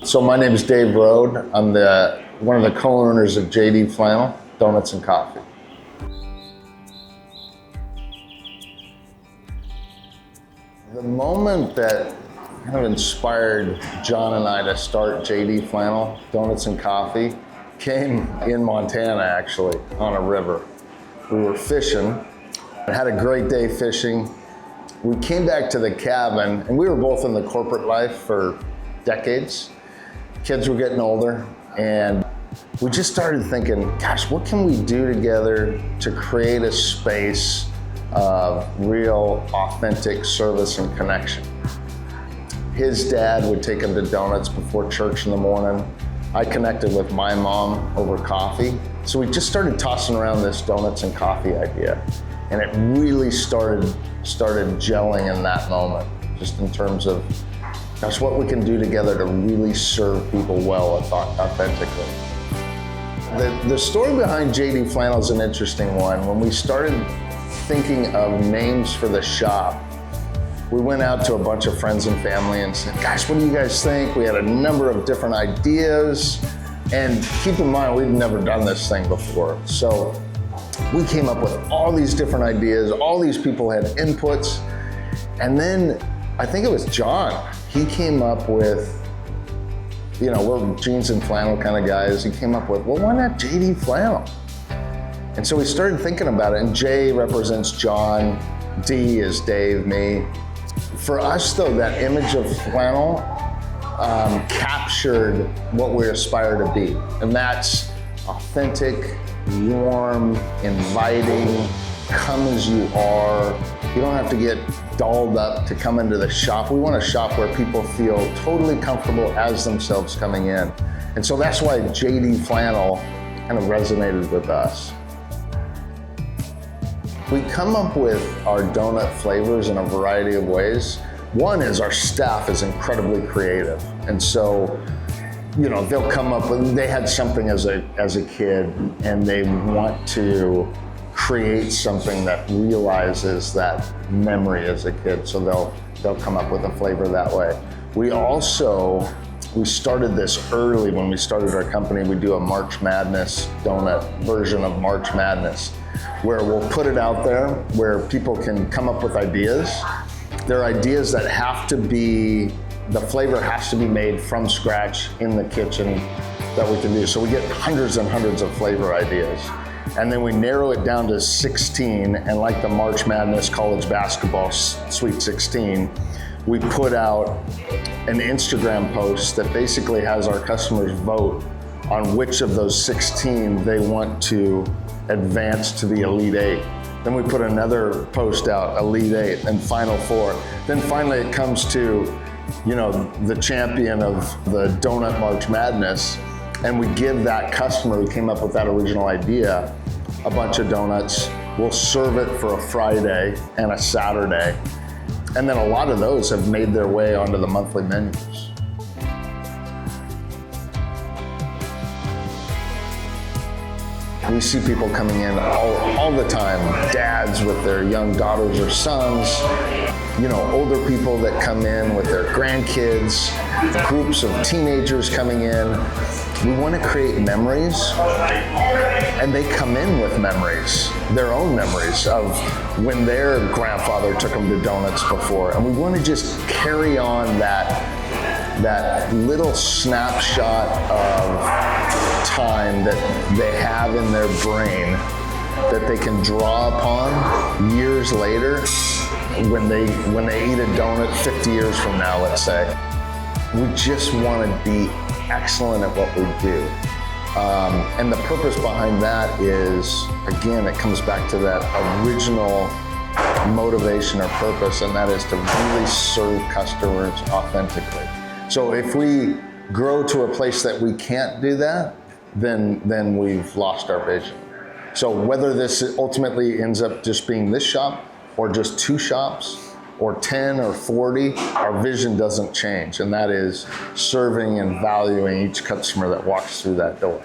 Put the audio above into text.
So my name is Dave Rode. I'm one of the co-owners of JD Flannel, Donuts and Coffee. The moment that kind of inspired John and I to start JD Flannel, Donuts and Coffee, came in Montana, actually, on a river. We were fishing. I had a great day fishing. We came back to the cabin, and we were both in the corporate life for decades. Kids were getting older, and we just started thinking, gosh, what can we do together to create a space of real, authentic service and connection? His dad would take him to donuts before church in the morning. I connected with my mom over coffee. So we just started tossing around this donuts and coffee idea. And it really started gelling in that moment, just in terms of, gosh, what we can do together to really serve people well, authentically. The story behind JD Flannel is an interesting one. When we started thinking of names for the shop, we went out to a bunch of friends and family and said, gosh, what do you guys think? We had a number of different ideas. And keep in mind, we'd never done this thing before. So we came up with all these different ideas. All these people had inputs. And then I think it was John. He came up with, we're jeans and flannel kind of guys. He came up with, well, why not JD Flannel? And so we started thinking about it. And J represents John. D is Dave, me. For us, though, that image of flannel captured what we aspire to be. And that's authentic, warm, inviting, come as you are. You don't have to get dolled up to come into the shop. We want a shop where people feel totally comfortable as themselves coming in. And so that's why JD Flannel kind of resonated with us. We come up with our donut flavors in a variety of ways. One is our staff is incredibly creative. And so, they'll come up with, they had something as a kid and they want to create something that realizes that memory as a kid. So they'll come up with a flavor that way. We started this early when we started our company. We do a March Madness donut version of March Madness, where we'll put it out there where people can come up with ideas. They're ideas that have to be, the flavor has to be made from scratch in the kitchen that we can do. So we get hundreds and hundreds of flavor ideas. And then we narrow it down to 16, and like the March Madness college basketball Sweet 16, we put out an Instagram post that basically has our customers vote on which of those 16 they want to advance to the Elite Eight. Then we put another post out, Elite Eight, and Final Four. Then finally it comes to, the champion of the Donut March Madness, and we give that customer who came up with that original idea a bunch of donuts. We'll serve it for a Friday and a Saturday. And then a lot of those have made their way onto the monthly menus. We see people coming in all the time, dads with their young daughters or sons, older people that come in with their grandkids, groups of teenagers coming in. We want to create memories, and they come in with memories, their own memories of when their grandfather took them to donuts before. And we want to just carry on that little snapshot of time that they have in their brain that they can draw upon years later when they eat a donut 50 years from now, let's say. We just want to be excellent at what we do. And the purpose behind that is, again, it comes back to that original motivation or purpose, and that is to really serve customers authentically. So if we grow to a place that we can't do that, then we've lost our vision. So whether this ultimately ends up just being this shop or just 2 shops or 10 or 40, our vision doesn't change, and that is serving and valuing each customer that walks through that door.